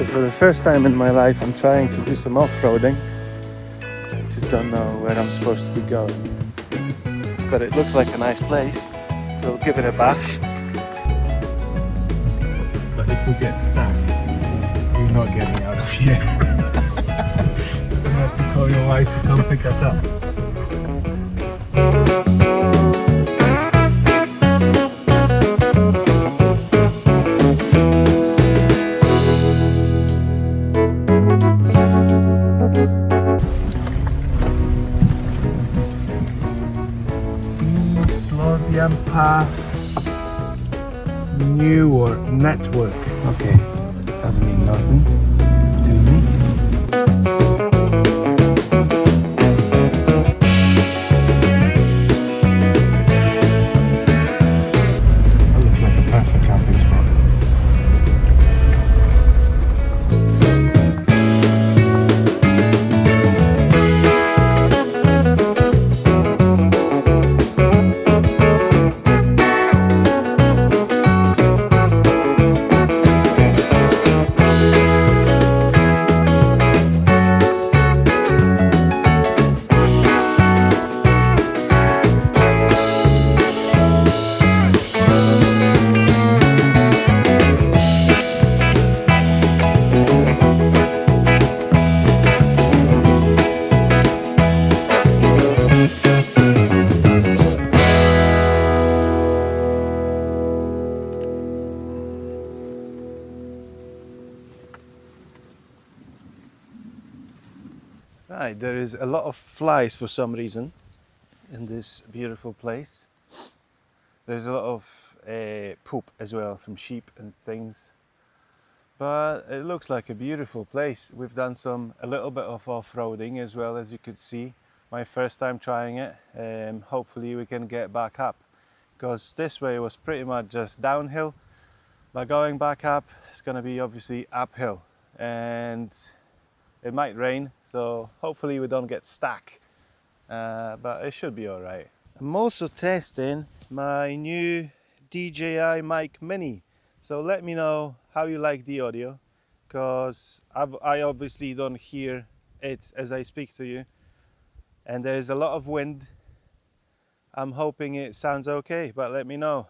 for the first time in my life I'm trying to do some off-roading. I just don't know where I'm supposed to be going. But it looks like a nice place, so we'll give it a bash. But if we get stuck, we're not getting out of here. You have to call your wife to come pick us up. Path newer network. Okay, doesn't mean nothing to me. That looks like a perfect camping spot. Right, there is a lot of flies for some reason in this beautiful place. There's a lot of poop as well from sheep and things. But it looks like a beautiful place. We've done a little bit of off-roading as well, as you could see. My first time trying it. Hopefully we can get back up, because this way was pretty much just downhill. But going back up, it's going to be obviously uphill. And it might rain, so hopefully we don't get stuck, but it should be all right. I'm also testing my new DJI Mic Mini, so let me know how you like the audio, because I obviously don't hear it as I speak to you, and there's a lot of wind. I'm hoping it sounds okay, but let me know.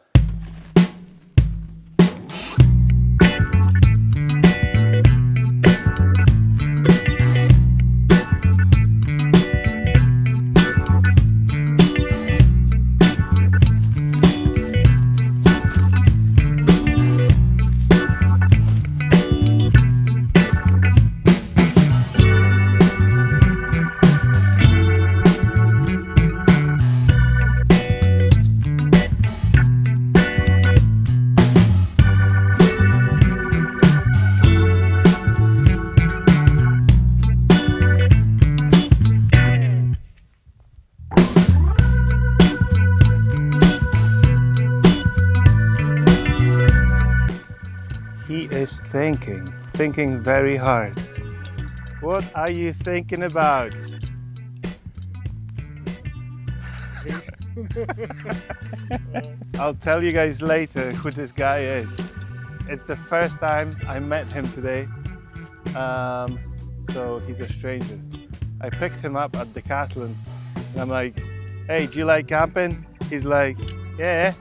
He is thinking very hard. What are you thinking about? I'll tell you guys later who this guy is. It's the first time I met him today, so he's a stranger. I picked him up at Decathlon and I'm like, hey, do you like camping? He's like, yeah.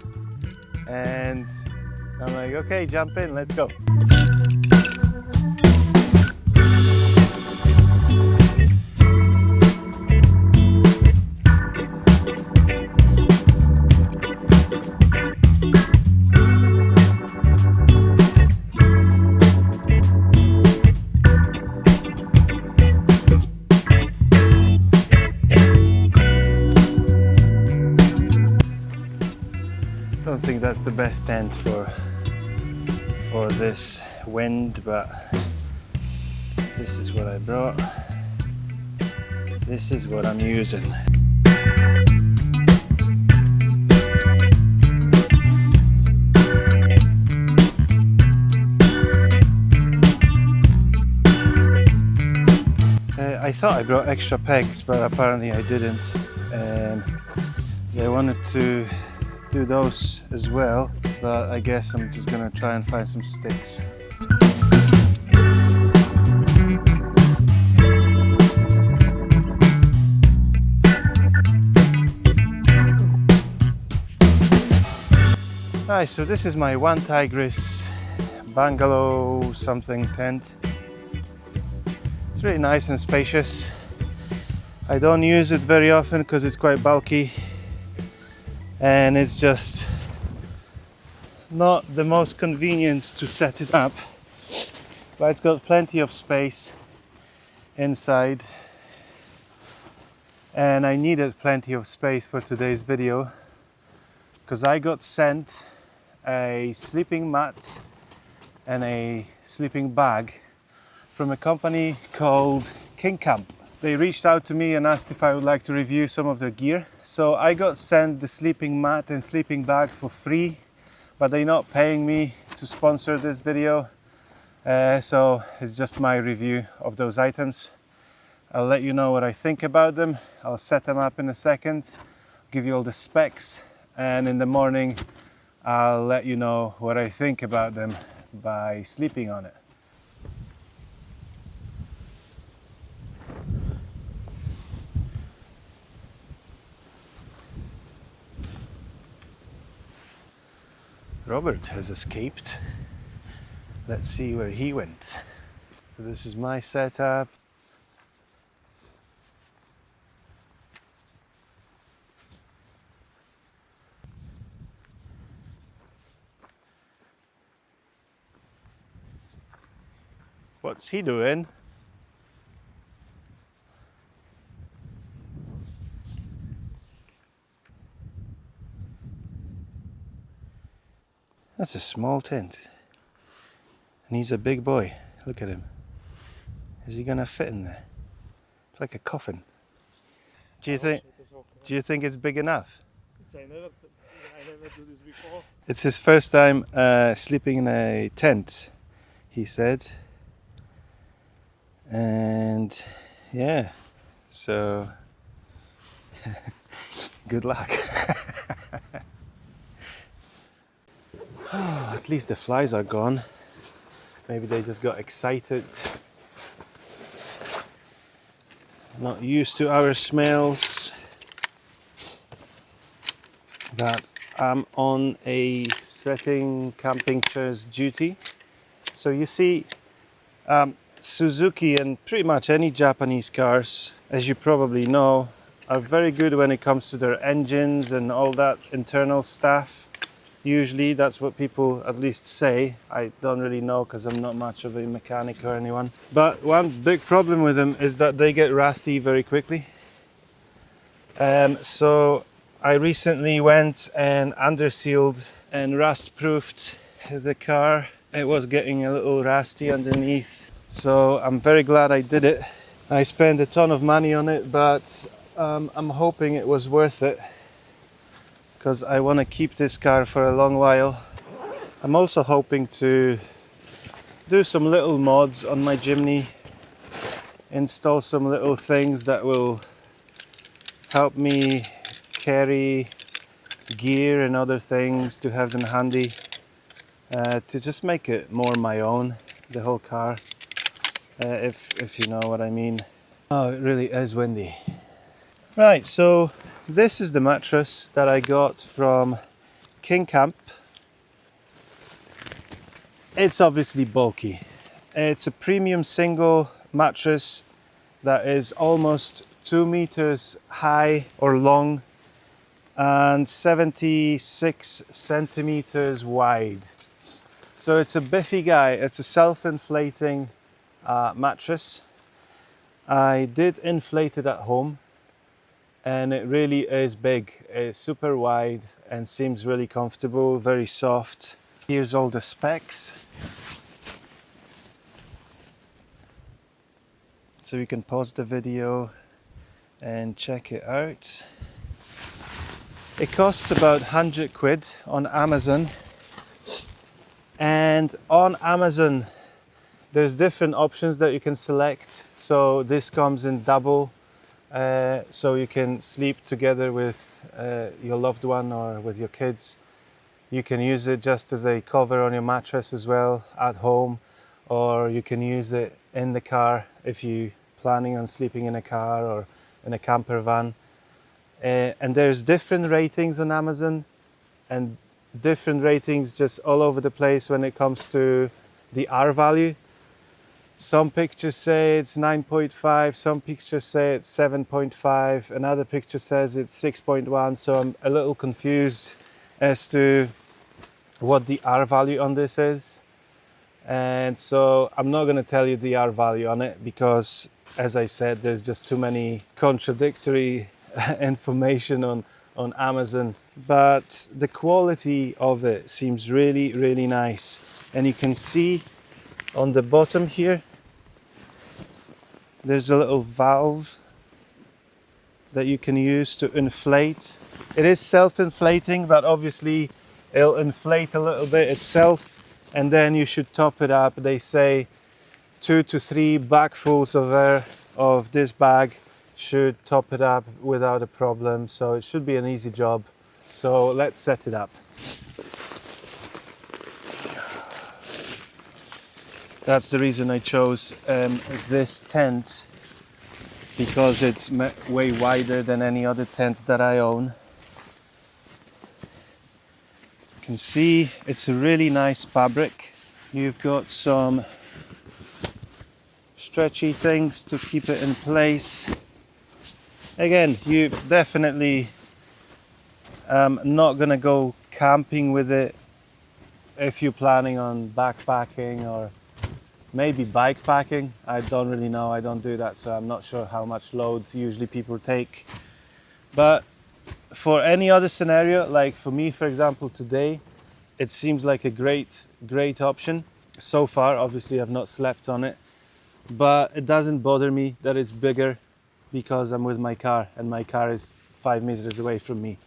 And I'm like, okay, jump in, let's go. I don't think that's the best tent for this wind, but this is what I brought. This is what I'm using. I thought I brought extra pegs, but apparently I didn't. So I wanted to do those as well, but I guess I'm just gonna try and find some sticks. Right, so this is my One Tigris bungalow something tent. It's really nice and spacious. I don't use it very often because it's quite bulky and it's just not the most convenient to set it up, but it's got plenty of space inside, and I needed plenty of space for today's video because I got sent a sleeping mat and a sleeping bag from a company called KingCamp. They reached out to me and asked if I would like to review some of their gear. So I got sent the sleeping mat and sleeping bag for free, but they're not paying me to sponsor this video. So it's just my review of those items. I'll let you know what I think about them. I'll set them up in a second, give you all the specs, and in the morning I'll let you know what I think about them by sleeping on it. Robert has escaped. Let's see where he went. So this is my setup. What's he doing? That's a small tent. And he's a big boy. Look at him. Is he gonna fit in there? It's like a coffin. Do you think it's big enough? I never do this before. It's his first time sleeping in a tent, he said. And yeah, so good luck. Oh, at least the flies are gone. Maybe they just got excited. Not used to our smells. But I'm on a setting camping chairs duty. So you see, Suzuki and pretty much any Japanese cars, as you probably know, are very good when it comes to their engines and all that internal stuff. Usually that's what people at least say. I don't really know because I'm not much of a mechanic or anyone. But one big problem with them is that they get rusty very quickly. So I recently went and undersealed and rust-proofed the car. It was getting a little rusty underneath. So I'm very glad I did it. I spent a ton of money on it, but I'm hoping it was worth it because I want to keep this car for a long while. I'm also hoping to do some little mods on my Jimny, install some little things that will help me carry gear and other things to have them handy, to just make it more my own, the whole car. If you know what I mean. Oh, it really is windy. Right, so this is the mattress that I got from KingCamp. It's obviously bulky. It's a premium single mattress that is almost 2 meters high or long and 76 centimeters wide. So it's a biffy guy. It's a self-inflating mattress. I did inflate it at home and it really is big. It's super wide and seems really comfortable, very soft. Here's all the specs. So you can pause the video and check it out. It costs about 100 quid on Amazon. And on Amazon, there's different options that you can select. So this comes in double, so you can sleep together with your loved one or with your kids. You can use it just as a cover on your mattress as well at home, or you can use it in the car if you're planning on sleeping in a car or in a camper van. And there's different ratings on Amazon, and different ratings just all over the place when it comes to the R value. Some pictures say it's 9.5, some pictures say it's 7.5, another picture says it's 6.1, so I'm a little confused as to what the R value on this is. And so I'm not going to tell you the R value on it because, as I said, there's just too many contradictory information on Amazon. But the quality of it seems really, really nice. And you can see on the bottom here, there's a little valve that you can use to inflate. It is self-inflating, but obviously it'll inflate a little bit itself, and then you should top it up. They say 2 to 3 bagfuls of air of this bag should top it up without a problem, so it should be an easy job. So let's set it up. That's the reason I chose this tent, because it's way wider than any other tent that I own. You can see it's a really nice fabric. You've got some stretchy things to keep it in place. Again, you definitely not gonna go camping with it if you're planning on backpacking or maybe bike packing. I don't really know, I don't do that, so I'm not sure how much load usually people take. But for any other scenario, like for me, for example, today, it seems like a great option. So far, obviously I've not slept on it, but it doesn't bother me that it's bigger because I'm with my car and my car is 5 meters away from me.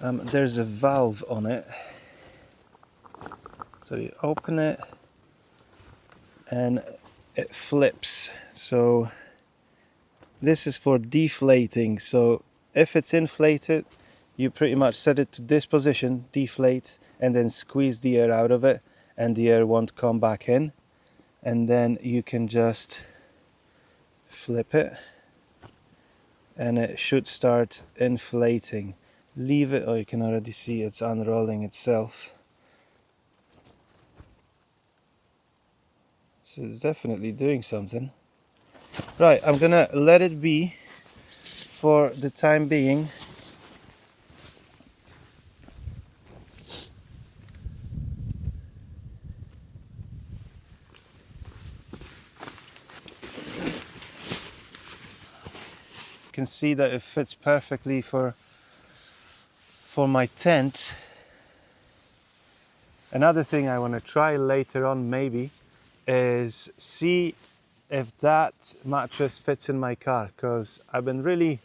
There's a valve on it. So you open it and it flips. So this is for deflating. So if it's inflated, you pretty much set it to this position, deflate, and then squeeze the air out of it, and the air won't come back in. And then you can just flip it and it should start inflating. Leave it, oh, you can already see it's unrolling itself. So it's definitely doing something. Right, I'm gonna let it be for the time being. You can see that it fits perfectly for my tent. Another thing I want to try later on maybe is see if that mattress fits in my car, because I've been really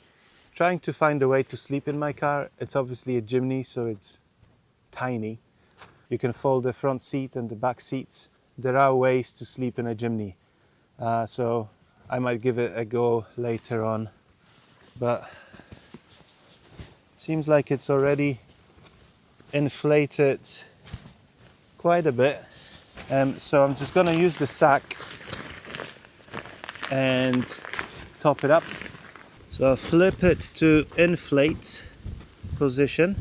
trying to find a way to sleep in my car. It's obviously a Jimny, so it's tiny. You can fold the front seat and the back seats. There are ways to sleep in a Jimny, so I might give it a go later on, but seems like it's already inflated quite a bit. So I'm just gonna use the sack and top it up. So I'll flip it to inflate position.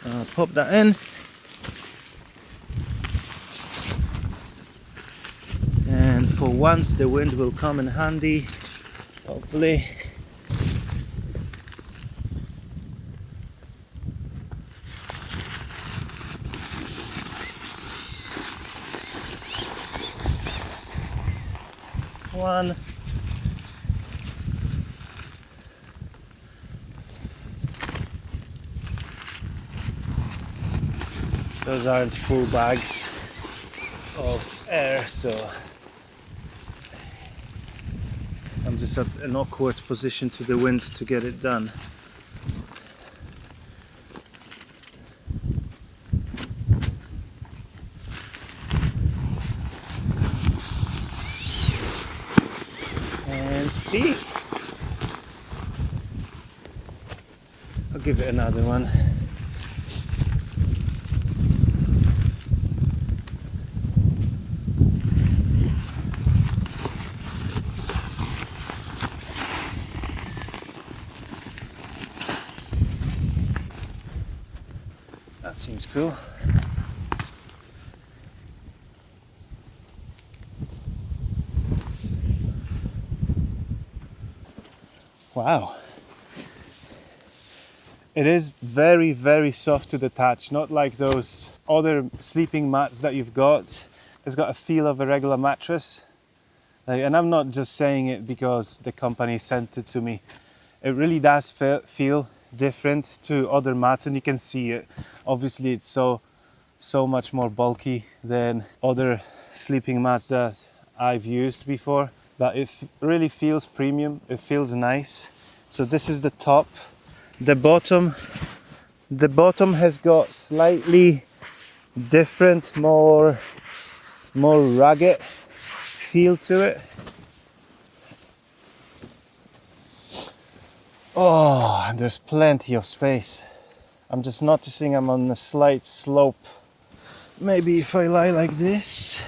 I'll pop that in. And for once the wind will come in handy, hopefully. One. Those aren't full bags of air, so I'm just at an awkward position to the wind to get it done. And 3. I'll give it another one. that seems cool. Wow. It is very, very soft to the touch, not like those other sleeping mats that you've got. It's got a feel of a regular mattress. And I'm not just saying it because the company sent it to me. It really does feel different to other mats, and you can see it. Obviously, it's so much more bulky than other sleeping mats that I've used before. But it really feels premium. It feels nice. So this is the top. The bottom has got slightly different, more rugged feel to it. Oh, and there's plenty of space. I'm just noticing I'm on a slight slope. Maybe if I lie like this.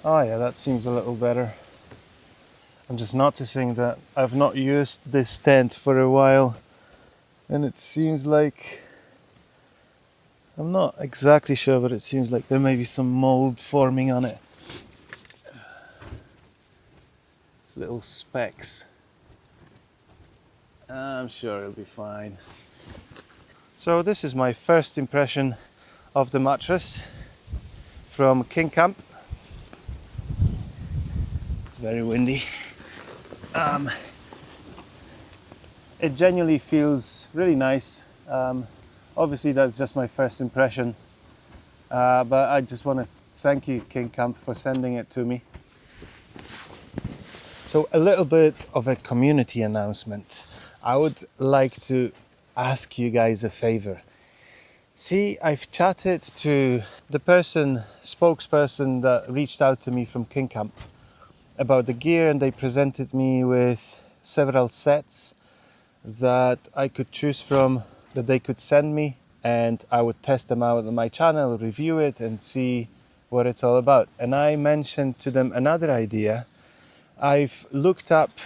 Oh yeah, that seems a little better. I'm just noticing that I've not used this tent for a while, and it seems like, I'm not exactly sure, but it seems like there may be some mold forming on it. It's little specks. I'm sure it'll be fine. So this is my first impression of the mattress from KingCamp. It's very windy. It genuinely feels really nice. Obviously that's just my first impression, but I just want to thank you, KingCamp, for sending it to me. So a little bit of a community announcement. I would like to ask you guys a favor. See, I've chatted to the spokesperson that reached out to me from KingCamp about the gear, and they presented me with several sets that I could choose from, that they could send me, and I would test them out on my channel, review it, and see what it's all about. And I mentioned to them another idea. I've looked up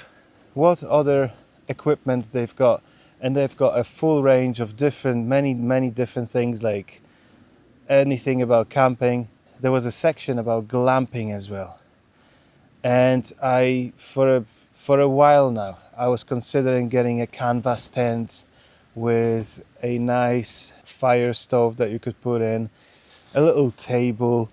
what other equipment they've got, and they've got a full range of many different things, like anything about camping. There was a section about glamping as well. And for a while now, I was considering getting a canvas tent with a nice fire stove that you could put in, a little table,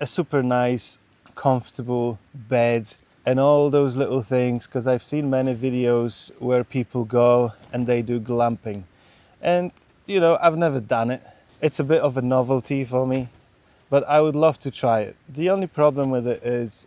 a super nice, comfortable bed, and all those little things, because I've seen many videos where people go and they do glamping. And, you know, I've never done it. It's a bit of a novelty for me, but I would love to try it. The only problem with it is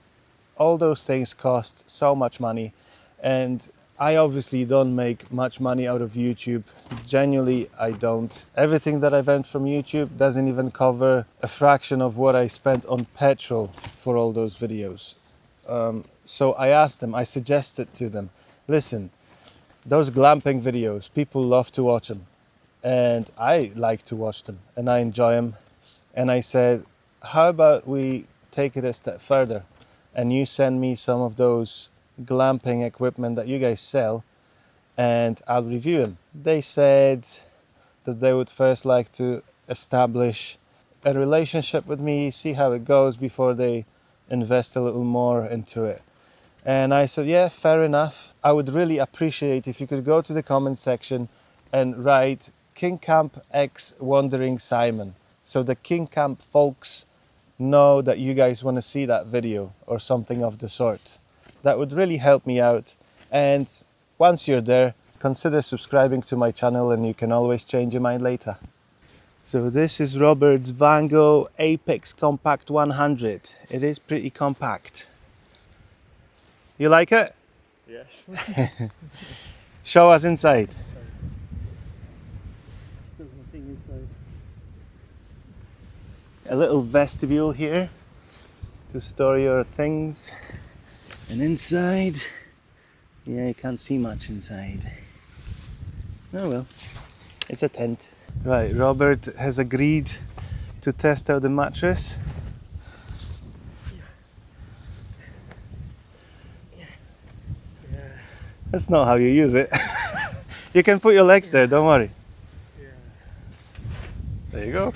all those things cost so much money, and I obviously don't make much money out of YouTube. Genuinely, I don't. Everything that I've earned from YouTube doesn't even cover a fraction of what I spent on petrol for all those videos. So I suggested to them, listen, those glamping videos, people love to watch them, and I like to watch them, and I enjoy them. And I said, how about we take it a step further, and you send me some of those glamping equipment that you guys sell, and I'll review them. They said that they would first like to establish a relationship with me, see how it goes before they invest a little more into it. And I said, yeah, fair enough. I would really appreciate if you could go to the comment section and write KingCamp X Wandering Simon, so the KingCamp folks know that you guys want to see that video or something of the sort. That would really help me out. And once you're there, consider subscribing to my channel, and you can always change your mind later. So this is Robert's Vango Apex Compact 100. It is pretty compact. You like it? Yes. Show us inside. Still nothing inside. A little vestibule here to store your things. And inside, yeah, you can't see much inside. Oh well, it's a tent. Right, Robert has agreed to test out the mattress. Yeah. That's not how you use it. You can put your legs there, don't worry. Yeah. There you go.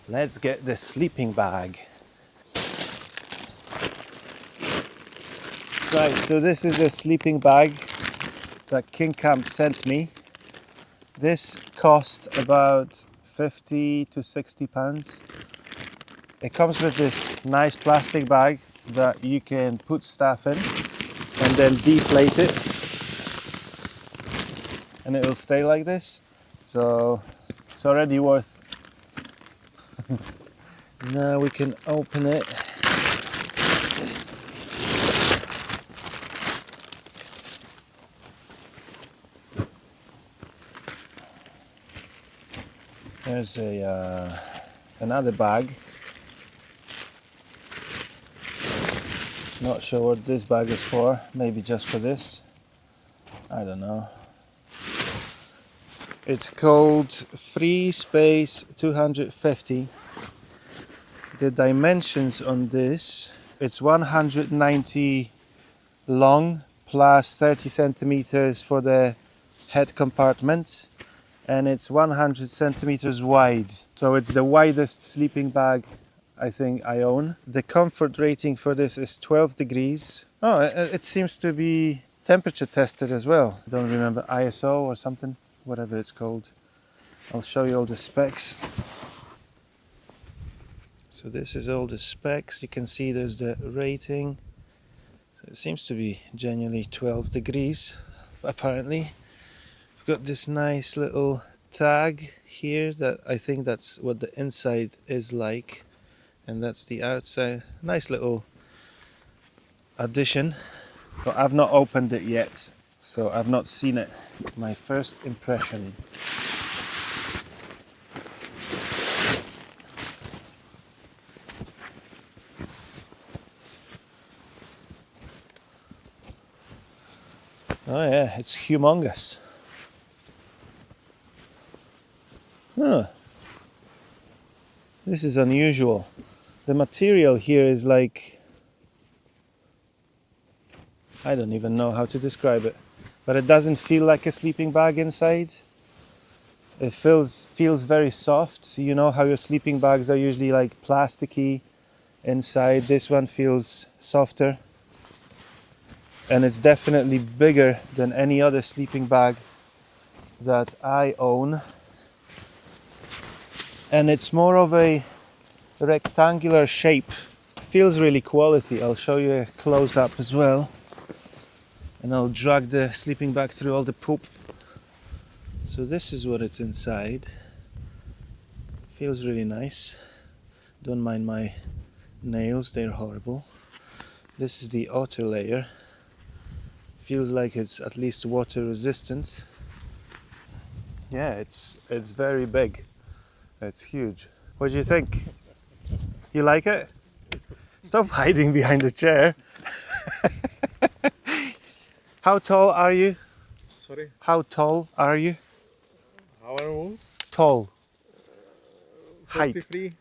Let's get the sleeping bag. Right, so this is the sleeping bag that KingCamp sent me. This cost about 50 to 60 pounds. It comes with this nice plastic bag that you can put stuff in and then deflate it, and it will stay like this. So it's already worth. Now we can open it. There's a another bag. Not sure what this bag is for. Maybe just for this. I don't know. It's called Free Space 250. The dimensions on this, it's 190 long plus 30 centimeters for the head compartment, and it's 100 centimeters wide. So it's the widest sleeping bag I think I own. The comfort rating for this is 12 degrees. Oh, it seems to be temperature tested as well. I don't remember, ISO or something, whatever it's called. I'll show you all the specs. So this is all the specs. You can see there's the rating. So it seems to be genuinely 12 degrees, apparently. We've got this nice little tag here that I think that's what the inside is like, and that's the outside. Nice little addition, but I've not opened it yet, so I've not seen it. My first impression. Oh yeah, it's humongous. Huh. This is unusual. The material here is like, I don't even know how to describe it, but it doesn't feel like a sleeping bag inside. It feels very soft. You know how your sleeping bags are usually like plasticky inside. This one feels softer, and it's definitely bigger than any other sleeping bag that I own. And it's more of a rectangular shape. Feels really quality. I'll show you a close-up as well, and I'll drag the sleeping bag through all the poop. So this is what it's inside. Feels really nice. Don't mind my nails, they're horrible. This is the outer layer. Feels like it's at least water resistant. Yeah, it's very big. It's huge. What do you think? You like it? Stop hiding behind the chair. How tall are you? Sorry? How tall are you? How old? Tall. Height. 43.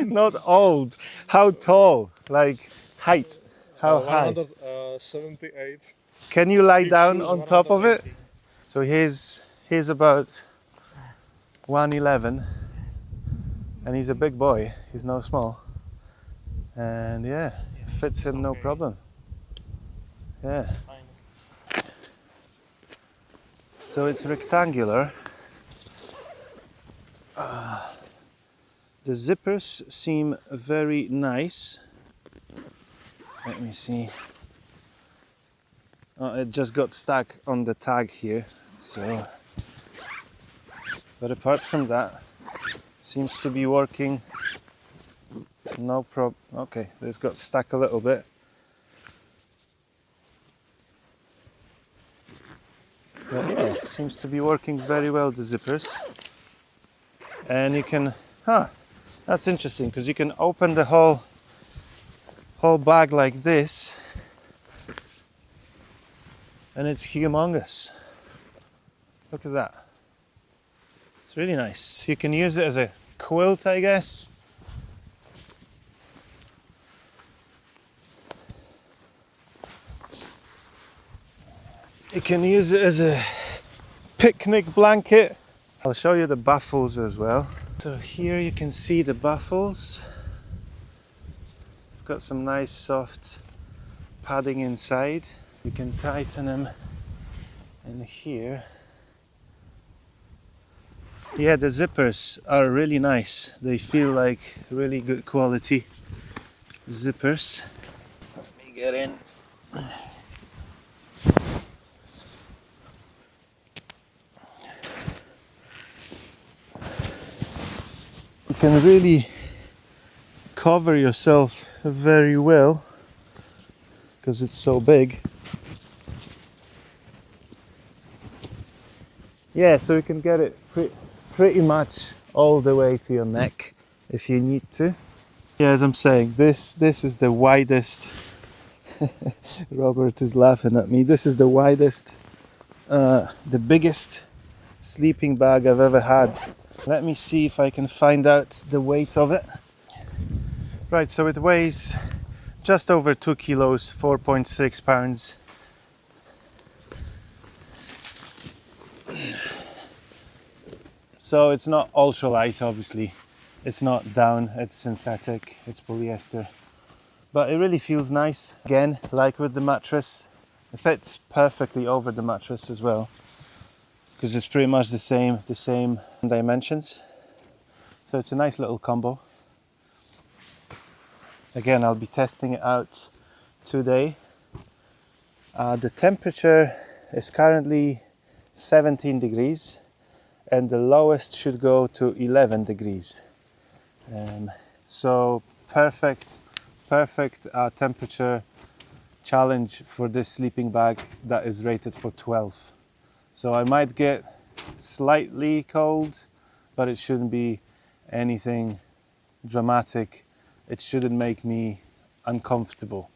Not old. How tall? Like height. How high? 178. Can you lie His down shoes on top of it? 180. So he's about 111, and he's a big boy. He's no small, and yeah, fits him no problem. Yeah. Fine. So it's rectangular. The zippers seem very nice. Let me see. Oh, it just got stuck on the tag here. So, but apart from that, seems to be working. No problem. Okay, this got stuck a little bit. But yeah, it seems to be working very well, the zippers. And you can, that's interesting, because you can open the whole bag like this, and it's humongous. Look at that. It's really nice. You can use it as a quilt, I guess. You can use it as a picnic blanket. I'll show you the baffles as well. So here you can see the baffles. Got some nice soft padding inside. You can tighten them in here. Yeah, the zippers are really nice. They feel like really good quality zippers. Let me get in. You can really cover yourself very well because it's so big. Yeah, so you can get it pretty much all the way to your neck if you need to. Yeah, as I'm saying, this is the widest. Robert is laughing at me. This is the widest, the biggest sleeping bag I've ever had. Let me see if I can find out the weight of it. Right, so it weighs just over 2 kilos, 4.6 pounds. So it's not ultra light, obviously. It's not down, it's synthetic, it's polyester. But it really feels nice. Again, like with the mattress, it fits perfectly over the mattress as well, because it's pretty much the same dimensions. So it's a nice little combo. Again, I'll be testing it out today. The temperature is currently 17 degrees and the lowest should go to 11 degrees. So perfect temperature challenge for this sleeping bag that is rated for 12. So I might get slightly cold, but it shouldn't be anything dramatic. It shouldn't make me uncomfortable,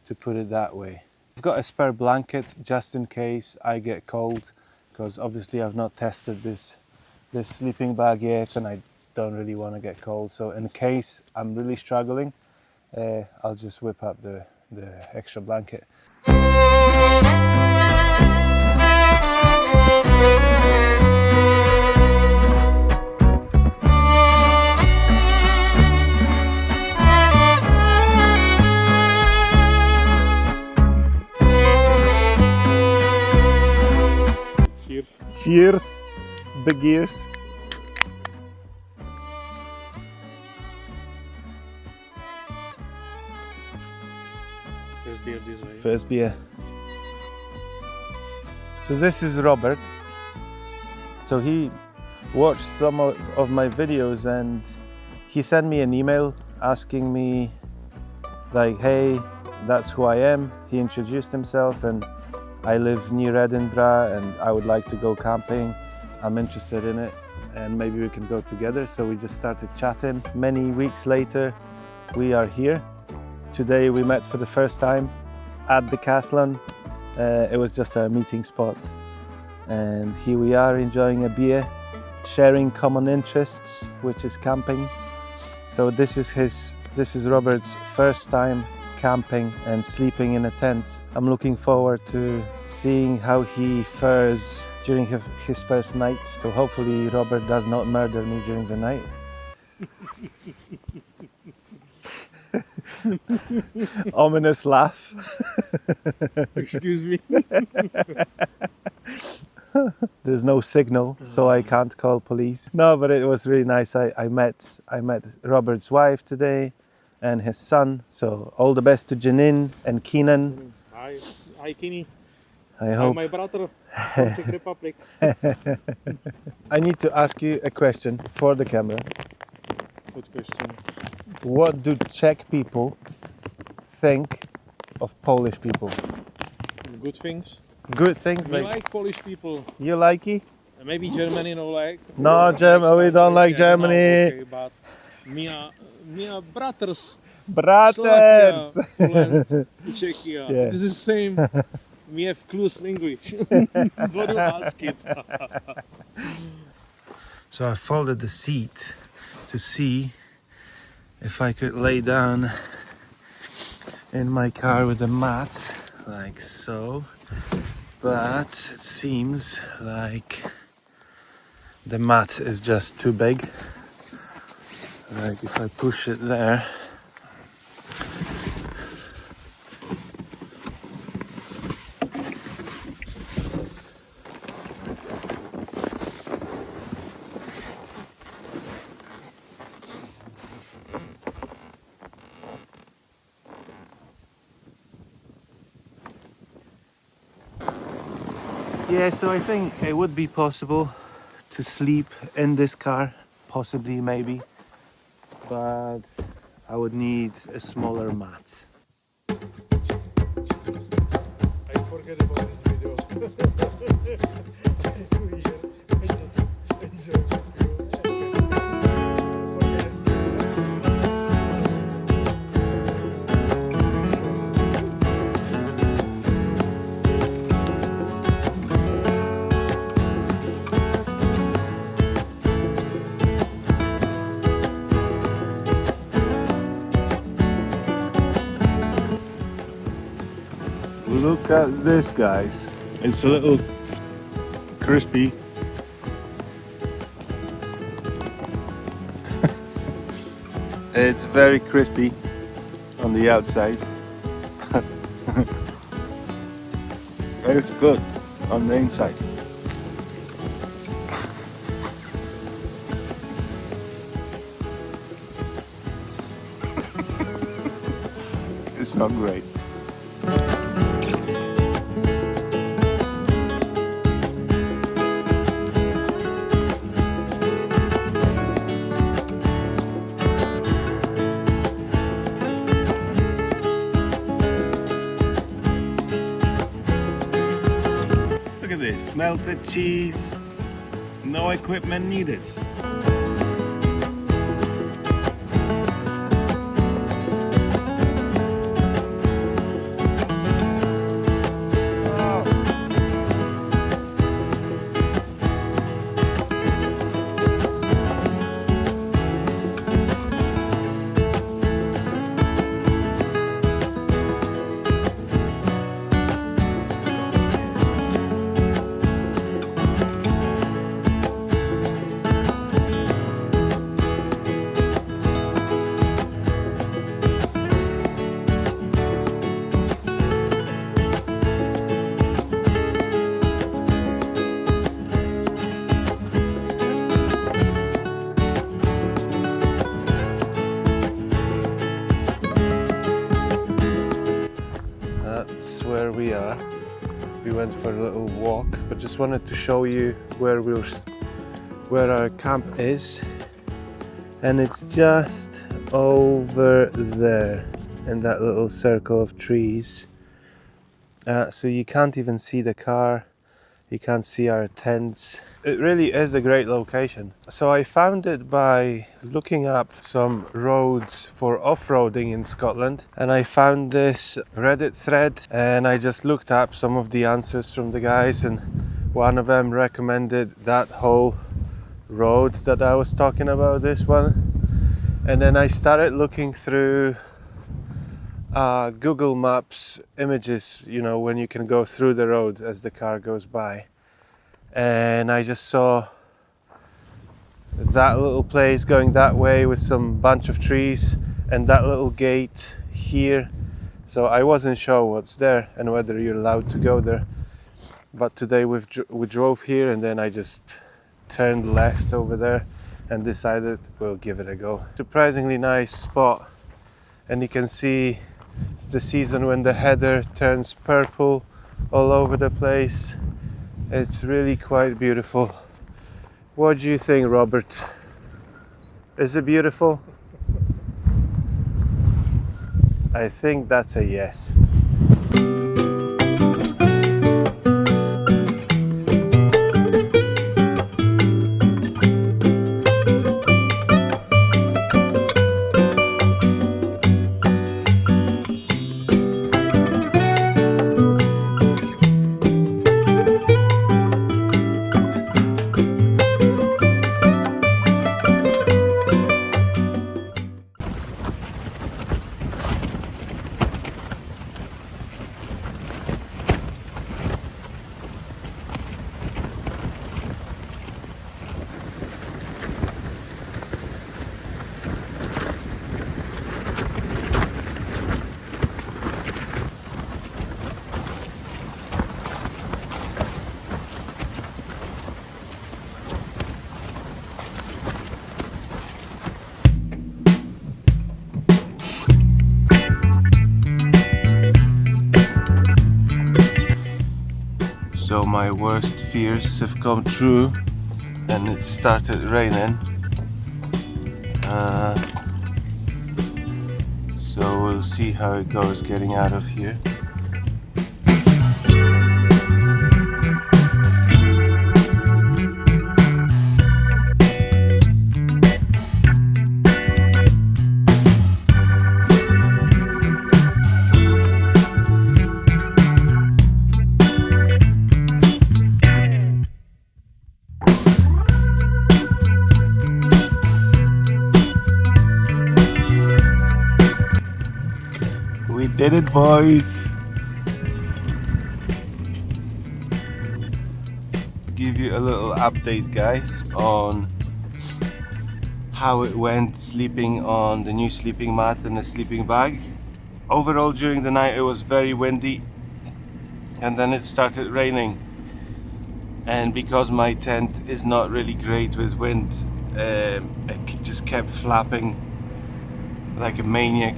to put it that way. I've got a spare blanket just in case I get cold, because obviously I've not tested this sleeping bag yet and I don't really want to get cold. So in case I'm really struggling, I'll just whip up the extra blanket. Cheers. Cheers, big ears. First beer this way. First beer. So this is Robert. So he watched some of my videos and he sent me an email asking me like, hey, that's who I am. He introduced himself and I live near Edinburgh and I would like to go camping. I'm interested in it and maybe we can go together. So we just started chatting. Many weeks later, we are here. Today we met for the first time at Decathlon. It was just a meeting spot. And here we are enjoying a beer, sharing common interests, which is camping. So this is Robert's first time camping and sleeping in a tent. I'm looking forward to seeing how he fares during his first night. So hopefully Robert does not murder me during the night. Ominous laugh. Excuse me. There's no signal, so I can't call police. No, but it was really nice. I met Robert's wife today and his son. So all the best to Janine and Keenan. Hi Kenny. I hope. Hi my brother from Czech Republic. I need to ask you a question for the camera. Good question. What do Czech people think of Polish people? Good things. Good things We like like Polish people. you like it? Maybe Germany no like. No, Germany. We don't like Germany. Okay, but me are brothers. Brothers. Slovakia, Poland, Czechia. Yeah. This is same. We have close language. What do you ask it? So I folded the seat to see if I could lay down in my car with a mat, like so. but it seems like the mat is just too big. Like if I push it there, yeah, so I think it would be possible to sleep in this car, possibly, maybe, but I would need a smaller mat. I forget about this video. I just enjoy with Look at this, guys. It's a little crispy. It's very crispy on the outside. It's good on the inside. It's not great. Look at this, melted cheese, no equipment needed. That's where we are. We went for a little walk, but just wanted to show you where our camp is, and it's just over there in that little circle of trees. So you can't even see the car, you can't see our tents. It really is a great location. So I found it by looking up some roads for off-roading in Scotland, and I found this Reddit thread, and I just looked up some of the answers from the guys, and one of them recommended that whole road that I was talking about, this one. And then I started looking through Google Maps images, you know, when you can go through the road as the car goes by. And I just saw that little place going that way with some bunch of trees and that little gate here. So I wasn't sure what's there and whether you're allowed to go there. But today we drove here, and then I just turned left over there and decided we'll give it a go. Surprisingly nice spot, and you can see it's the season when the heather turns purple all over the place. It's really quite beautiful. What do you think, Robert? Is it beautiful? I think that's a yes. So my worst fears have come true and it started raining. So we'll see how it goes getting out of here. We did it, boys! Give you a little update, guys, on how it went sleeping on the new sleeping mat and the sleeping bag. Overall, during the night it was very windy and then it started raining, and because my tent is not really great with wind, it just kept flapping like a maniac,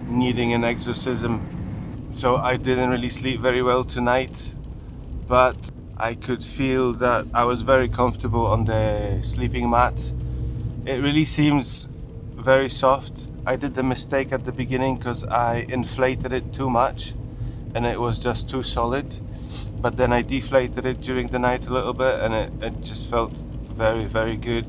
needing an exorcism. So I didn't really sleep very well tonight, but I could feel that I was very comfortable on the sleeping mat. It really seems very soft. I did the mistake at the beginning because I inflated it too much and it was just too solid, but then I deflated it during the night a little bit and it just felt very, very good.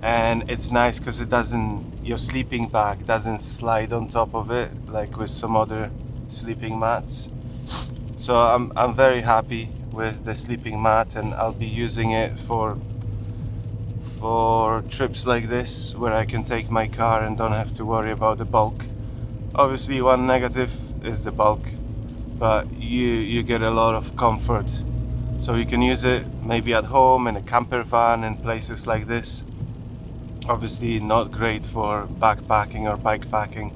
And it's nice because it doesn't, your sleeping bag doesn't slide on top of it like with some other sleeping mats. So I'm very happy with the sleeping mat, and I'll be using it for trips like this where I can take my car and don't have to worry about the bulk. Obviously one negative is the bulk, but you get a lot of comfort. So you can use it maybe at home, in a camper van, in places like this. Obviously not great for backpacking or bikepacking.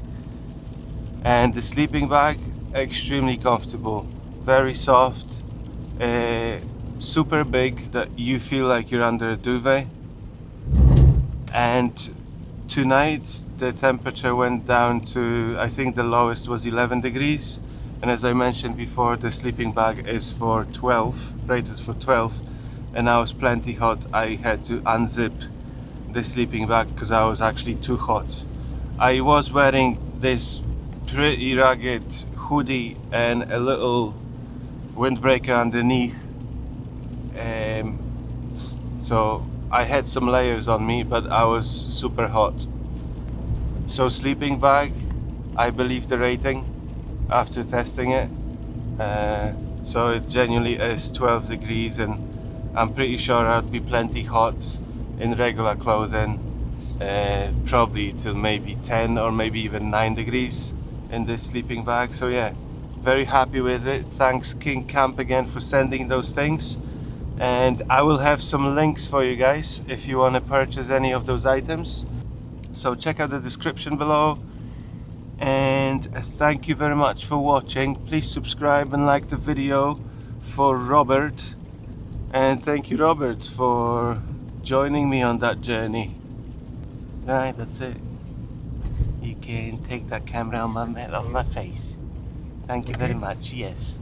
And the sleeping bag, extremely comfortable, very soft, super big that you feel like you're under a duvet. And tonight the temperature went down to, I think the lowest was 11 degrees, and as I mentioned before, the sleeping bag is for 12, rated for 12, and I was plenty hot. I had to unzip the sleeping bag because I was actually too hot. I was wearing this pretty ragged hoodie and a little windbreaker underneath, so I had some layers on me, but I was super hot. So sleeping bag, I believe the rating after testing it. So it genuinely is 12 degrees, and I'm pretty sure I'd be plenty hot in regular clothing, probably till maybe 10 or maybe even 9 degrees in this sleeping bag. So yeah, very happy with it. Thanks KingCamp again for sending those things, and I will have some links for you guys if you want to purchase any of those items. So check out the description below, and thank you very much for watching. Please subscribe and like the video for Robert, and thank you, Robert, for joining me on that journey. Right, that's it. You can take that camera off my face. Thank you very much. Yes.